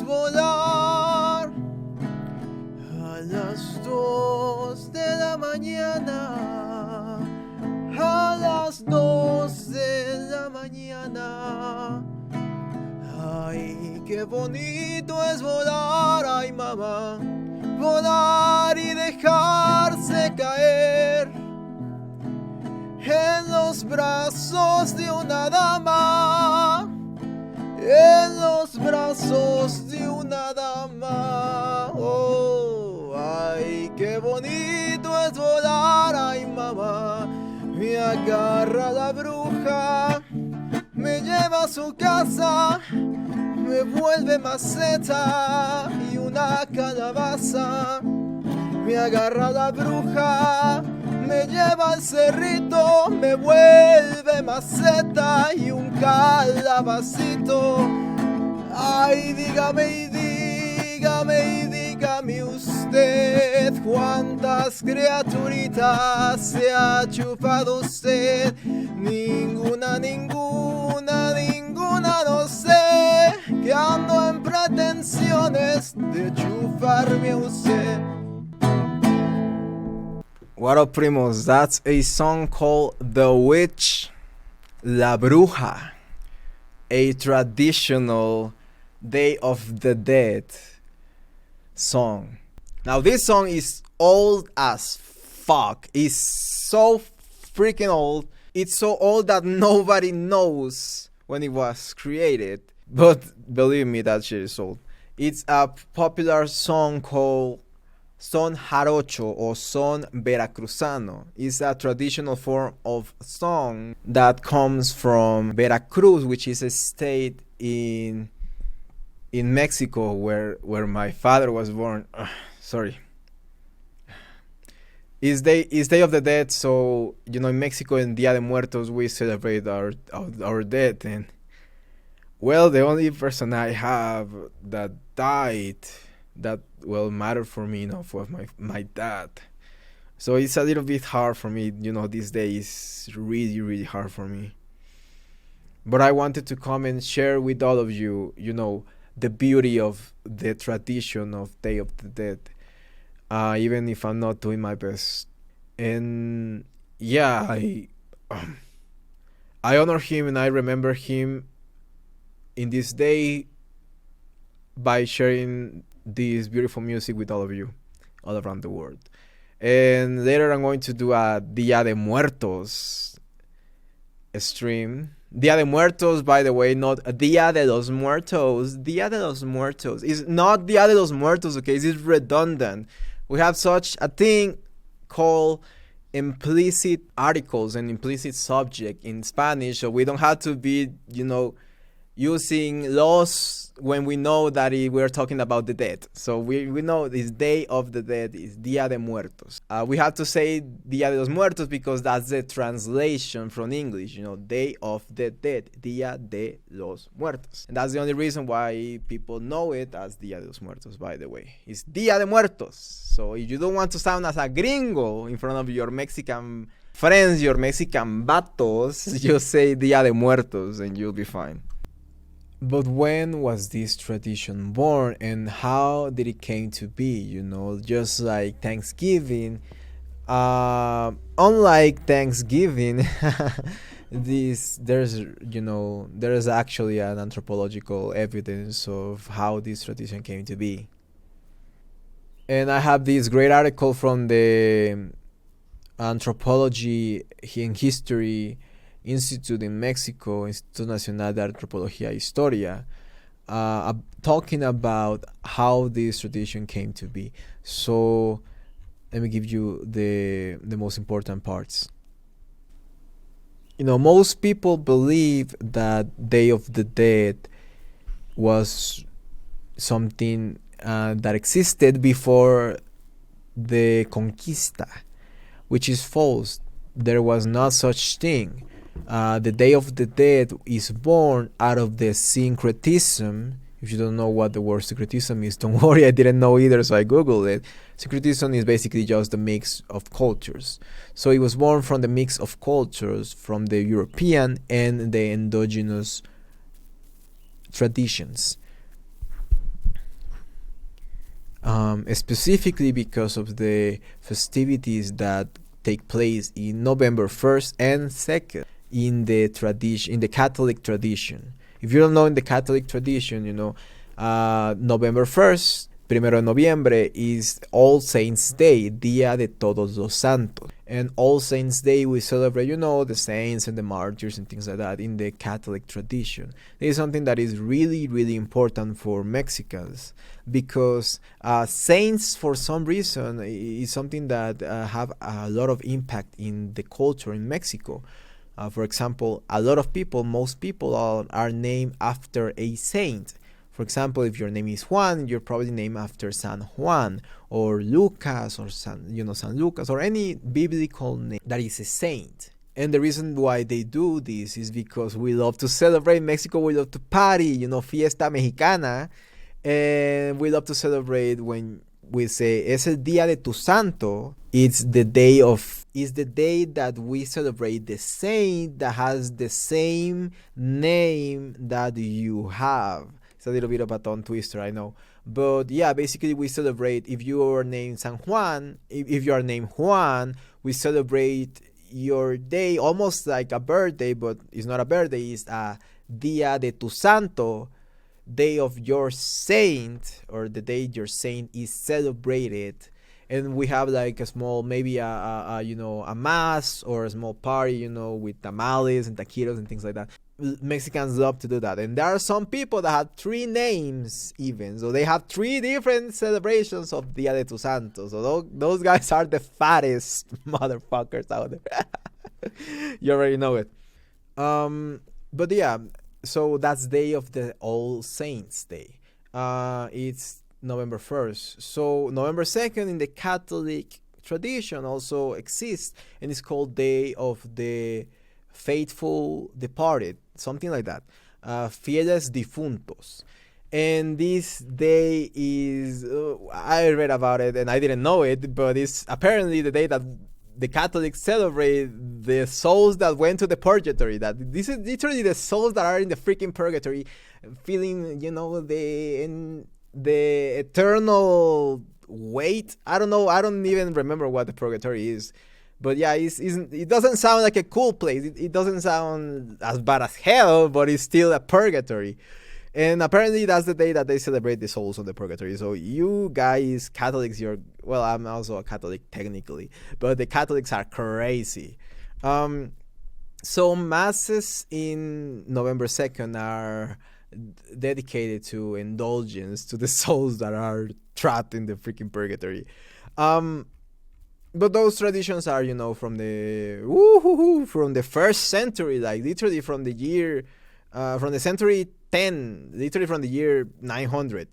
volar a las 2 de la mañana, a las 2 de la mañana. Ay, qué bonito es volar, ay mamá, volar y dejarse caer en los brazos de una dama, en los brazos de una dama. Oh, ay, qué bonito es volar, ay mamá, me agarra la bruja, me lleva a su casa, me vuelve maceta y una calabaza. Me agarra la bruja, me lleva al cerrito, me vuelve maceta y un calabacito. Ay, dígame usted, ¿cuántas criaturitas se ha chupado usted? Ninguna, no sé, que ando en pretensiones de chuparme a usted. What up, primos? That's a song called The Witch, La Bruja, a traditional Day of the Dead song. Now, this song is old as fuck. It's so freaking old. It's so old that nobody knows when it was created. But believe me, that shit is old. It's a popular song called Son Jarocho or Son Veracruzano. It's a traditional form of song that comes from Veracruz, which is a state in Mexico where my father was born. Sorry. It's Day of the Dead, so in Mexico in Dia De Muertos we celebrate our dead, and well, the only person I have that died that mattered for me enough was my dad. So it's a little bit hard for me, this day is really, really hard for me. But I wanted to come and share with all of you, the beauty of the tradition of Day of the Dead, even if I'm not doing my best. And yeah, I honor him and I remember him in this day by sharing this beautiful music with all of you all around the world. And later I'm going to do a Dia de Muertos stream. Dia de Muertos, by the way, not Dia de los Muertos. Dia de los Muertos is not Dia de los Muertos, okay? It's redundant. We have such a thing called implicit articles and implicit subject in Spanish, so we don't have to be, using laws when we know that we're talking about the dead. So we know this Day of the Dead is Dia de Muertos. We have to say Dia de los Muertos because that's the translation from English, Day of the Dead, Dia de los Muertos. And that's the only reason why people know it as Dia de los Muertos, by the way. It's Dia de Muertos. So if you don't want to sound as a gringo in front of your Mexican friends, your Mexican vatos, just say Dia de Muertos and you'll be fine. But when was this tradition born and how did it came to be? Just like Thanksgiving, unlike Thanksgiving, there's actually an anthropological evidence of how this tradition came to be. And I have this great article from the Anthropology and History Institute in Mexico, Instituto Nacional de Antropología y Historia, talking about how this tradition came to be. So let me give you the most important parts. Most people believe that Day of the Dead was something that existed before the Conquista, which is false. There was not such thing. The Day of the Dead is born out of the syncretism. If you don't know what the word syncretism is, don't worry, I didn't know either, so I googled it. Syncretism is basically just the mix of cultures. So it was born from the mix of cultures from the European and the indigenous traditions. specifically because of the festivities that take place in November 1st and 2nd in the tradition, in the Catholic tradition. If you don't know, in the Catholic tradition, November 1st, Primero de Noviembre, is All Saints Day, Dia de Todos los Santos. And All Saints Day, we celebrate, the saints and the martyrs and things like that in the Catholic tradition. This is something that is really, really important for Mexicans because saints, for some reason, is something that have a lot of impact in the culture in Mexico. For example, a lot of people, most people are named after a saint. For example, if your name is Juan, you're probably named after San Juan or Lucas or San Lucas or any biblical name that is a saint. And the reason why they do this is because we love to celebrate. In Mexico, we love to party, fiesta mexicana. And we love to celebrate when we say, es el día de tu santo. It's the day that we celebrate the saint that has the same name that you have. It's a little bit of a tongue twister, I know. But yeah, basically we celebrate, if you are named San Juan, if you are named Juan, we celebrate your day almost like a birthday, but it's not a birthday, it's a Dia de tu Santo, day of your saint, or the day your saint is celebrated. And we have like a small, maybe a mass or a small party, with tamales and taquitos and things like that. Mexicans love to do that. And there are some people that have 3 names even. So they have 3 different celebrations of Dia de tus Santos. So those guys are the fattest motherfuckers out there. You already know it. But yeah, so that's day of the All Saints Day. It's November 1st. So November 2nd in the Catholic tradition also exists, and it's called Day of the Faithful Departed, something like that. Fieles Difuntos. And this day is, I read about it and I didn't know it, but it's apparently the day that the Catholics celebrate the souls that went to the purgatory. That this is literally the souls that are in the freaking purgatory, feeling, the eternal weight. I don't know. I don't even remember what the purgatory is. But yeah, it doesn't sound like a cool place. It doesn't sound as bad as hell, but it's still a purgatory. And apparently that's the day that they celebrate the souls of the purgatory. So you guys, Catholics, I'm also a Catholic technically, but the Catholics are crazy. So masses in November 2nd are dedicated to indulgence to the souls that are trapped in the freaking purgatory. But those traditions are, from the 1st century, like literally from the century 10, literally from the year 900.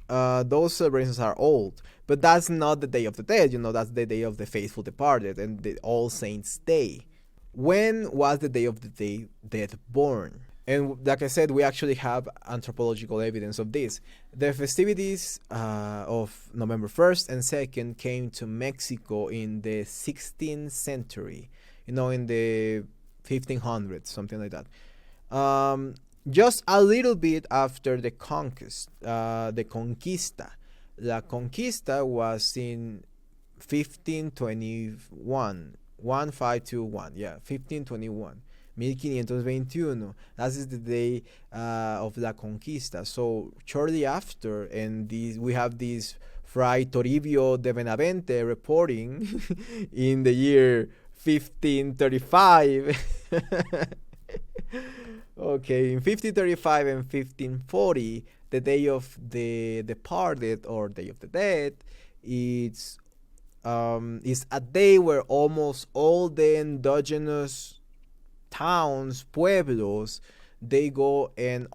Those celebrations are old, but that's not the Day of the Dead. That's the Day of the Faithful Departed and the All Saints Day. When was the Day of the Dead born? And like I said, we actually have anthropological evidence of this. The festivities of November 1st and 2nd came to Mexico in the 16th century, in the 1500s, something like that. Just a little bit after the conquista. La Conquista was in 1521. 1521, yeah, 1521. 1521. That is the day of La Conquista. So shortly after, and we have this Fray Toribio de Benavente reporting in the year 1535. Okay, in 1535 and 1540, the Day of the Departed or Day of the Dead, is a day where almost all the indigenous towns, pueblos, they go and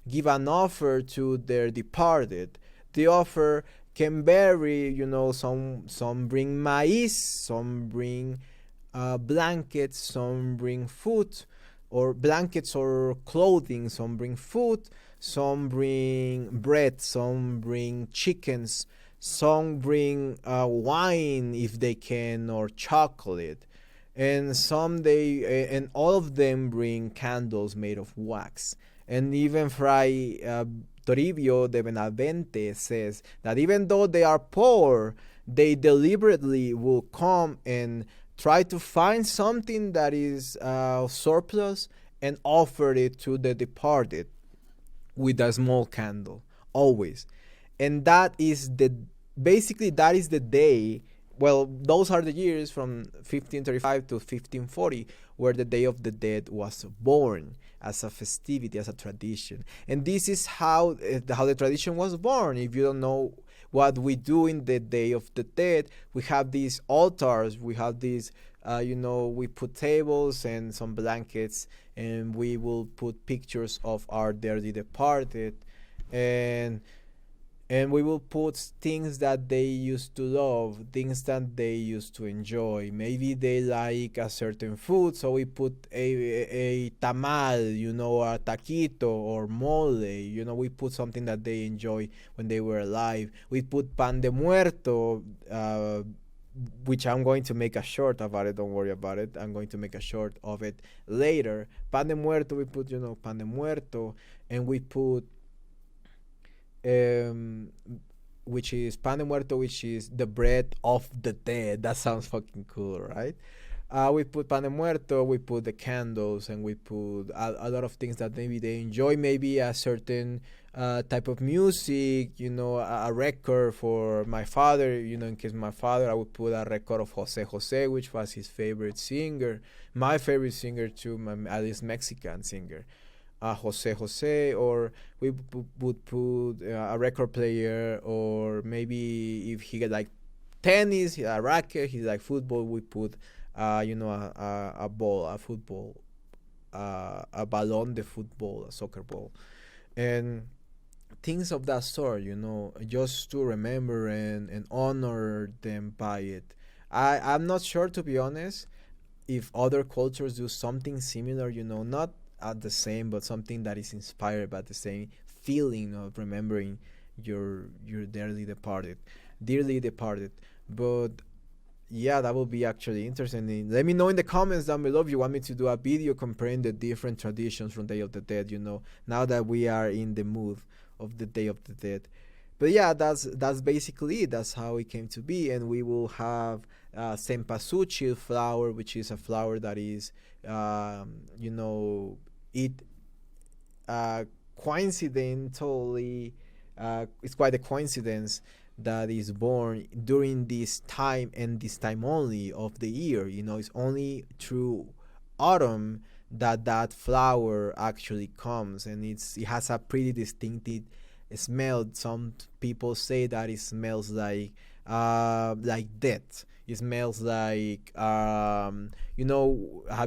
give an offer to their departed. The offer can vary, some bring maize, some bring blankets, some bring food, or blankets or clothing, some bring food, some bring bread, some bring chickens, some bring wine if they can, or chocolate. And and all of them bring candles made of wax. And even Fray Toribio de Benavente says that even though they are poor, they deliberately will come and try to find something that is surplus and offer it to the departed with a small candle, always. And that is the basically that is the day. Well, those are the years from 1535 to 1540 where the Day of the Dead was born as a festivity, as a tradition. And this is how the tradition was born. If you don't know what we do in the Day of the Dead, we have these altars, we have these we put tables and some blankets, and we will put pictures of our dearly departed, and we will put things that they used to love, things that they used to enjoy. Maybe they like a certain food, so we put a tamal, a taquito or mole. We put something that they enjoy when they were alive. We put pan de muerto, which I'm going to make a short about it. Don't worry about it. I'm going to make a short of it later. Pan de muerto, we put, pan de muerto, and we put which is pan de muerto, which is the bread of the dead. That sounds fucking cool, right? We put pan de muerto, we put the candles, and we put a lot of things that maybe they enjoy. Maybe a certain type of music, a record for my father. In case my father, I would put a record of Jose Jose, which was his favorite singer. My favorite singer too, at least Mexican singer. Jose Jose, or we would put a record player, or maybe if he get like tennis, a racket, he like football, we put a ball, a football, a ballon de football, a soccer ball, and things of that sort, just to remember and honor them by it. I'm not sure, to be honest, if other cultures do something similar, not at the same, but something that is inspired by the same feeling of remembering your dearly departed. But yeah, that will be actually interesting. Let me know in the comments down below if you want me to do a video comparing the different traditions from Day of the Dead, now that we are in the mood of the Day of the Dead. But yeah, that's basically it. That's how it came to be. And we will have cempasúchil flower, which is a flower that is it coincidentally, it's quite a coincidence that is born during this time and this time only of the year. It's only through autumn that flower actually comes, and it has a pretty distinctive smell. Some people say that it smells like death. It smells like have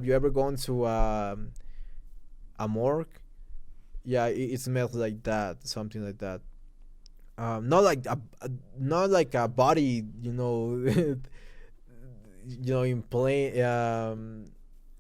you ever gone to a morgue? Yeah, it smells like that, something like that. Not like a body, in plain,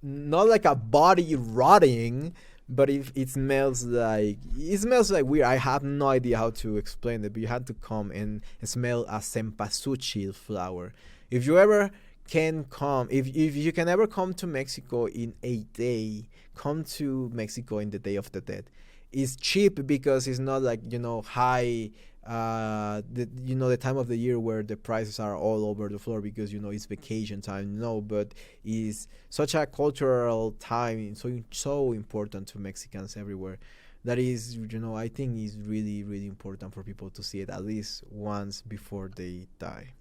not like a body rotting, but if it smells like weird. I have no idea how to explain it, but you have to come and smell a cempasúchil flower. If you ever can come, if you can ever come to Mexico in a day, come to Mexico in the Day of the Dead. It's cheap because it's not like high. The time of the year where the prices are all over the floor because it's vacation time. But it's such a cultural time, so important to Mexicans everywhere. That is, I think is really, really important for people to see it at least once before they die.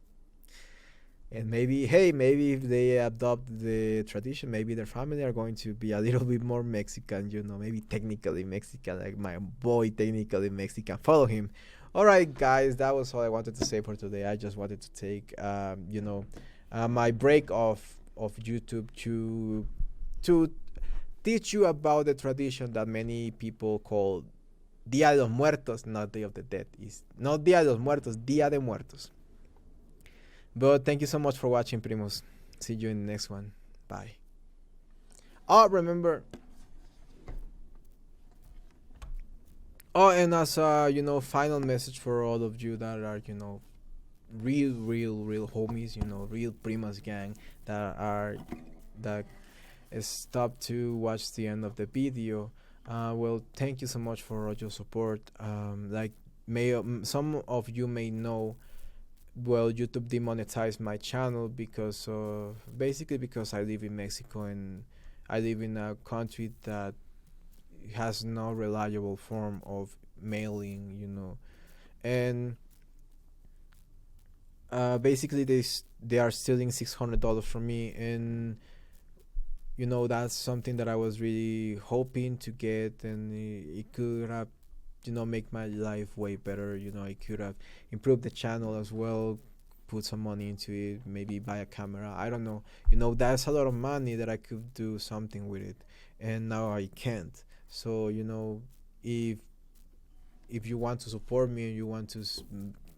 And maybe if they adopt the tradition, maybe their family are going to be a little bit more Mexican, maybe technically Mexican, like my boy, technically Mexican. Follow him. All right, guys, that was all I wanted to say for today. I just wanted to take, my break of YouTube to teach you about the tradition that many people call Dia de los Muertos, not Day of the Dead. It's not Dia de los Muertos, Dia de Muertos. But thank you so much for watching, primos. See you in the next one. Bye. Oh, remember. Oh, and as final message for all of you that are, real homies, real primas gang that stopped to watch the end of the video. Well, thank you so much for all your support. Like, some of you may know, well, YouTube demonetized my channel because of basically because I live in Mexico and I live in a country that has no reliable form of mailing, and basically they are stealing $600 from me, and that's something that I was really hoping to get, and it could have make my life way better. I could have improved the channel as well, put some money into it, maybe buy a camera, I don't know. That's a lot of money that I could do something with it, and now I can't. So if you want to support me and you want to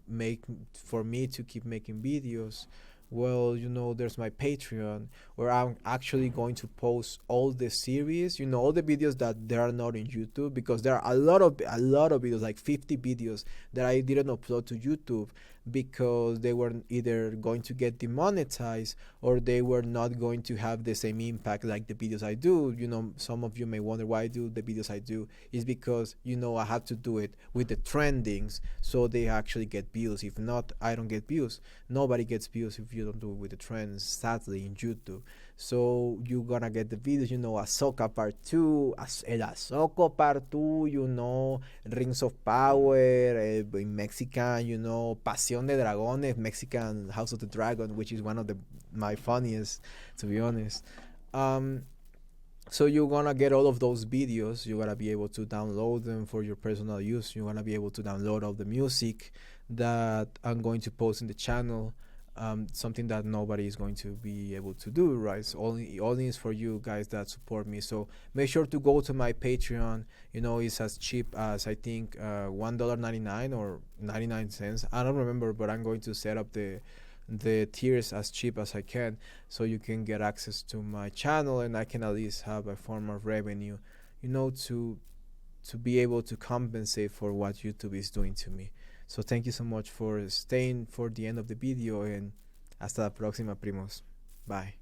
make for me to keep making videos, well, there's my Patreon, where I'm actually going to post all the series, all the videos that there are not in YouTube, because there are a lot of videos, like 50 videos that I didn't upload to YouTube because they were either going to get demonetized or they were not going to have the same impact like the videos I do. Some of you may wonder why I do the videos I do. Is because I have to do it with the trendings so they actually get views. If not, I don't get views. Nobody gets views if you don't do it with the trends, sadly, in YouTube. So you're gonna get the videos, Ahsoka Part 2, El Ahsoka Part 2, Rings of Power, in Mexican, Pasión de Dragones, Mexican House of the Dragon, which is one of my funniest, to be honest. So you're gonna get all of those videos. You're gonna be able to download them for your personal use. You're gonna be able to download all the music that I'm going to post in the channel. Something that nobody is going to be able to do, right? So only is for you guys that support me. So make sure to go to my Patreon. It's as cheap as, I think, $1.99 or 99 cents. I don't remember, but I'm going to set up the tiers as cheap as I can, so you can get access to my channel and I can at least have a form of revenue, to be able to compensate for what YouTube is doing to me. So thank you so much for staying for the end of the video, and hasta la próxima, primos. Bye.